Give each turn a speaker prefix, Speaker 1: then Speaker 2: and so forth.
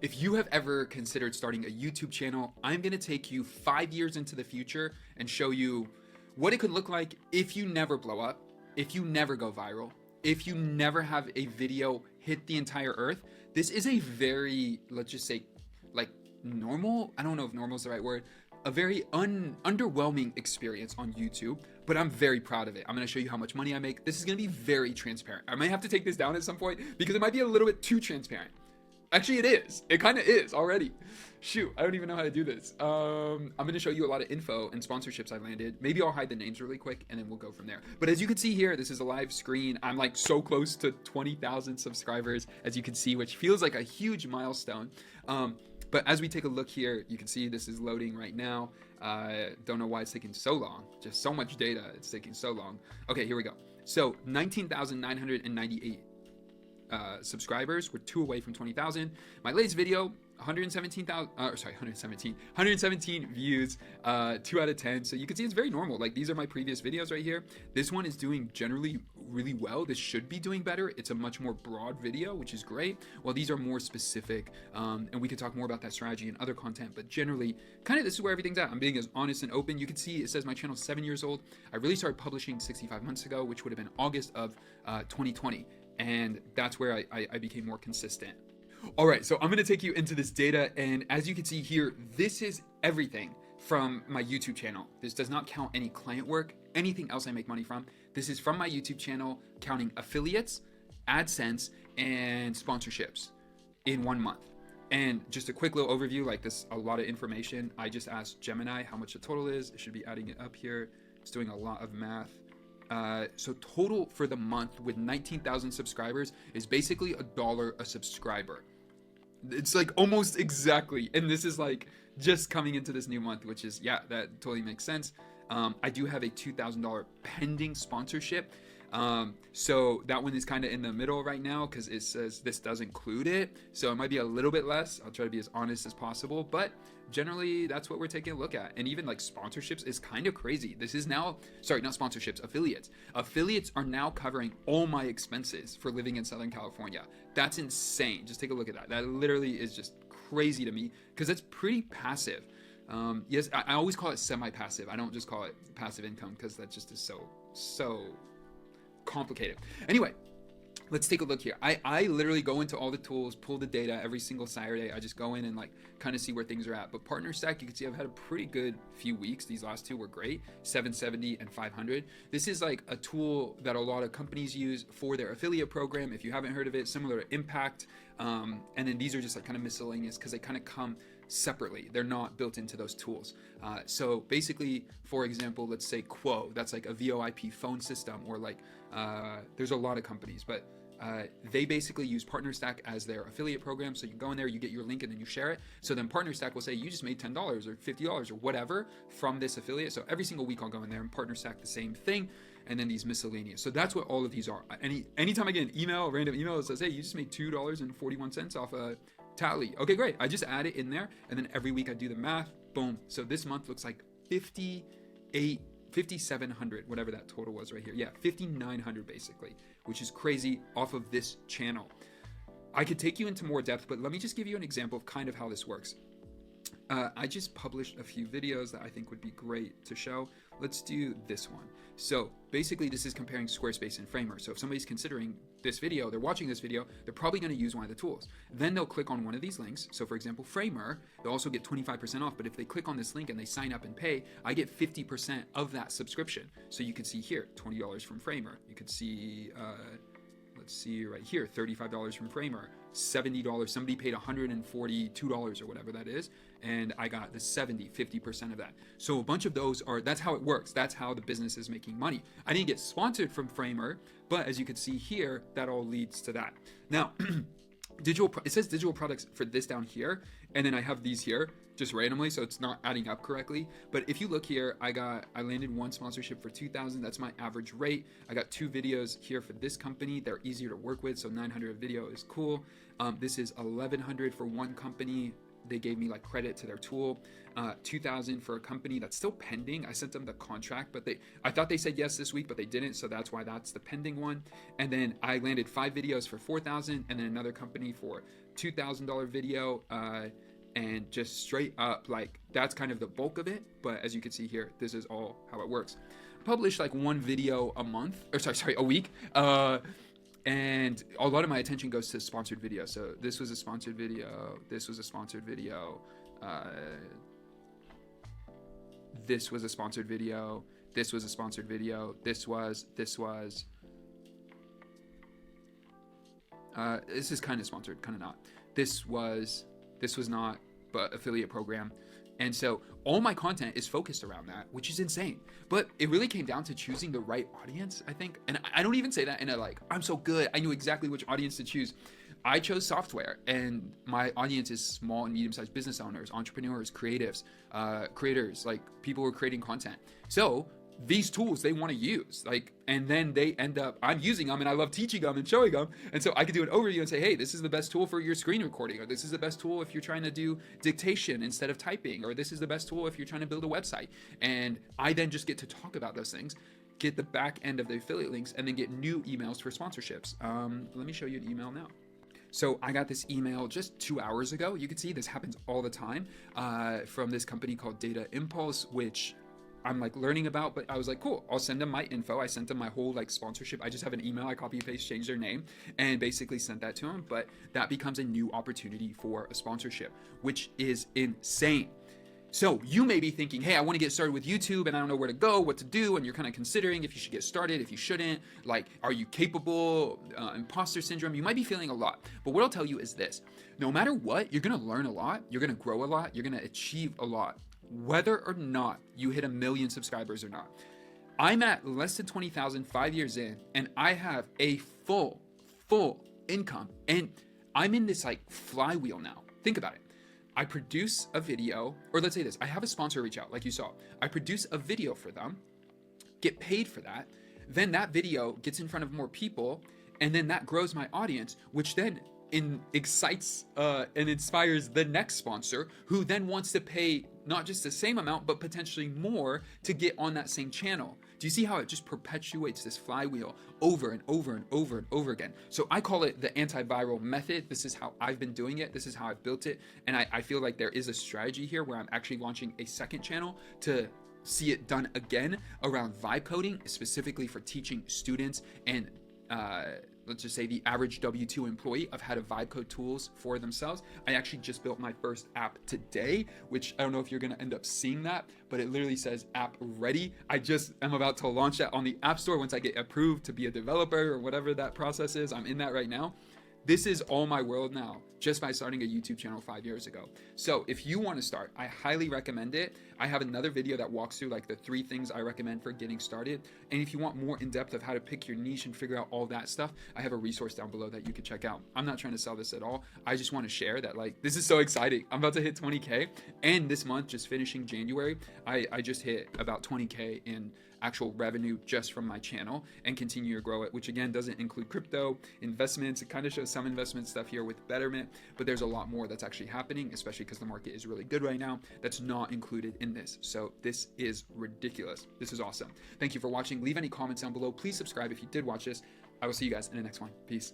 Speaker 1: If you have ever considered starting a YouTube channel, I'm going to take you 5 years into the future and show you what it could look like if you never blow up, if you never go viral, if you never have a video hit the entire earth. This is a very, let's just say, like normal, I don't know if normal is the right word, a very underwhelming experience on YouTube, but I'm very proud of it. I'm going to show you how much money I make. This is going to be very transparent. I might have to take this down at some point because it might be a little bit too transparent. Actually, it is. It kind of is already. Shoot, I don't even know how to do this. I'm going to show you a lot of info and sponsorships I landed. Maybe I'll hide the names really quick and then we'll go from there. But as you can see here, this is a live screen. I'm like so close to 20,000 subscribers, as you can see, which feels like a huge milestone. But as we take a look here, you can see this is loading right now. Don't know why it's taking so long. Just so much data. It's taking so long. Okay, here we go. So 19,998 subscribers. We're 2 away from 20,000. My latest video, 117 views, 2 out of 10. So you can see it's very normal. Like, these are my previous videos right here. This one is doing generally really well. This should be doing better. It's a much more broad video, which is great. Well, these are more specific, and we can talk more about that strategy and other content, but generally kind of this is where everything's at. I'm being as honest and open. You can see it says my channel's 7 years old. I really started publishing 65 months ago, which would have been August of 2020. And that's where I became more consistent. All right, so I'm going to take you into this data. And as you can see here, this is everything from my YouTube channel. This does not count any client work, anything else I make money from. This is from my YouTube channel, counting affiliates, AdSense, and sponsorships in 1 month. And just a quick little overview, like this, a lot of information. I just asked Gemini how much the total is. It should be adding it up here. It's doing a lot of math. So total for the month with 19,000 subscribers is basically $1 a subscriber. It's like almost exactly. And this is like just coming into this new month, which is, yeah, that totally makes sense. I do have a $2,000 pending sponsorship. So that one is kind of in the middle right now because it says this does include it. So it might be a little bit less. I'll try to be as honest as possible, but generally that's what we're taking a look at. And even like sponsorships is kind of crazy. This is now, sorry, not sponsorships, affiliates. Affiliates are now covering all my expenses for living in Southern California. That's insane. Just take a look at that. That literally is just crazy to me because it's pretty passive. Yes, I always call it semi-passive. I don't just call it passive income because that just is so complicated. Anyway, let's take a look here. I literally go into all the tools, pull the data every single Saturday. I just go in and like kind of see where things are at. But Partner Stack, you can see I've had a pretty good few weeks. These last 2 were great, 770 and 500. This is like a tool that a lot of companies use for their affiliate program. If you haven't heard of it, similar to Impact. And then these are just like kind of miscellaneous because they kind of come separately. They're not built into those tools. So basically, for example, let's say Quo, that's like a VoIP phone system, or like there's a lot of companies, but they basically use Partner Stack as their affiliate program. So you go in there, you get your link, and then you share it. So then Partner Stack will say you just made $10 or $50 or whatever from this affiliate. So every single week I'll go in there and Partner Stack the same thing. And then these miscellaneous. So that's what all of these are. Anytime I get an email, a random email that says, hey, you just made $2.41 off a Tally. Okay, great. I just add it in there. And then every week I do the math. Boom. So this month looks like 5,700, whatever that total was right here. Yeah, 5,900 basically, which is crazy off of this channel. I could take you into more depth, but let me just give you an example of kind of how this works. I just published a few videos that I think would be great to show. Let's do this one. So basically this is comparing Squarespace and Framer. So if somebody's considering this video, they're watching this video, they're probably going to use one of the tools. Then they'll click on one of these links. So for example, Framer, they'll also get 25% off. But if they click on this link and they sign up and pay, I get 50% of that subscription. So you can see here, $20 from Framer. You could see, let's see right here, $35 from Framer, $70. Somebody paid $142 or whatever that is. And I got the 50% of that. So a bunch of those are, that's how it works. That's how the business is making money. I didn't get sponsored from Framer, but as you can see here, that all leads to that. Now, it says digital products for this down here. And then I have these here just randomly, so it's not adding up correctly. But if you look here, I landed 1 sponsorship for 2,000. That's my average rate. I got 2 videos here for this company. They're easier to work with, so 900 a video is cool. This is 1,100 for one company. they gave me like credit to their tool. 2,000 for a company that's still pending. I sent them the contract, but I thought they said yes this week, but they didn't. So that's why that's the pending one. And then I landed 5 videos for 4,000, and then another company for $2,000 video. And just straight up, like, that's kind of the bulk of it. But as you can see here, this is all how it works. Publish like 1 video a month, or sorry, a week. And a lot of my attention goes to sponsored videos. So this was a sponsored video. This was a sponsored video. This was a sponsored video. This was a sponsored video. This is kind of sponsored, kind of not. This was not, but affiliate program. And so all my content is focused around that, which is insane. But it really came down to choosing the right audience, I think. And I don't even say that in a like, I'm so good, I knew exactly which audience to choose. I chose software, and my audience is small and medium-sized business owners, entrepreneurs, creatives, creators, like people who are creating content. So these tools they want to use, like, and then they end up, I'm using them and I love teaching them and showing them. And so I could do an overview and say, hey, this is the best tool for your screen recording, or this is the best tool if you're trying to do dictation instead of typing, or this is the best tool if you're trying to build a website. And I then just get to talk about those things, get the back end of the affiliate links, and then get new emails for sponsorships. Let me show you an email now. So I got this email just 2 hours ago. You can see this happens all the time, from this company called Data Impulse, which I'm like learning about, but I was like, cool, I'll send them my info. I sent them my whole like sponsorship. I just have an email, I copy and paste, change their name, and basically sent that to them. But that becomes a new opportunity for a sponsorship, which is insane. So you may be thinking, hey, I want to get started with YouTube and I don't know where to go, what to do. And you're kind of considering if you should get started, if you shouldn't, like, are you capable, imposter syndrome? You might be feeling a lot. But what I'll tell you is this: no matter what, you're going to learn a lot. You're going to grow a lot. You're going to achieve a lot, whether or not you hit 1 million subscribers or not. I'm at less than 20,000 5 years in, and I have a full income. And I'm in this like flywheel now. Think about it. I produce a video, or let's say this, I have a sponsor reach out, like you saw. I produce a video for them, get paid for that. Then that video gets in front of more people, and then that grows my audience, which then excites and inspires the next sponsor, who then wants to pay not just the same amount, but potentially more to get on that same channel. Do you see how it just perpetuates this flywheel over and over and over and over again? So I call it the antiviral method. This is how I've been doing it. This is how I've built it. And I feel like there is a strategy here where I'm actually launching a second channel to see it done again around vibe coding, specifically for teaching students and let's just say the average W2 employee of how to vibe code tools for themselves. I actually just built my first app today, which I don't know if you're going to end up seeing that, but it literally says app ready. I just am about to launch that on the App Store once I get approved to be a developer or whatever that process is. I'm in that right now. This is all my world now, just by starting a YouTube channel 5 years ago. So if you want to start, I highly recommend it. I have another video that walks through like the 3 things I recommend for getting started. And if you want more in depth of how to pick your niche and figure out all that stuff, I have a resource down below that you could check out. I'm not trying to sell this at all. I just want to share that, like, this is so exciting. I'm about to hit 20K, and this month, just finishing January, I just hit about 20K in actual revenue just from my channel, and continue to grow it, which again doesn't include crypto investments. It kind of shows some investment stuff here with Betterment, but there's a lot more that's actually happening, especially because the market is really good right now, that's not included in this. So this is ridiculous. This is awesome. Thank you for watching. Leave any comments down below. Please subscribe if you did watch this. I will see you guys in the next one. Peace.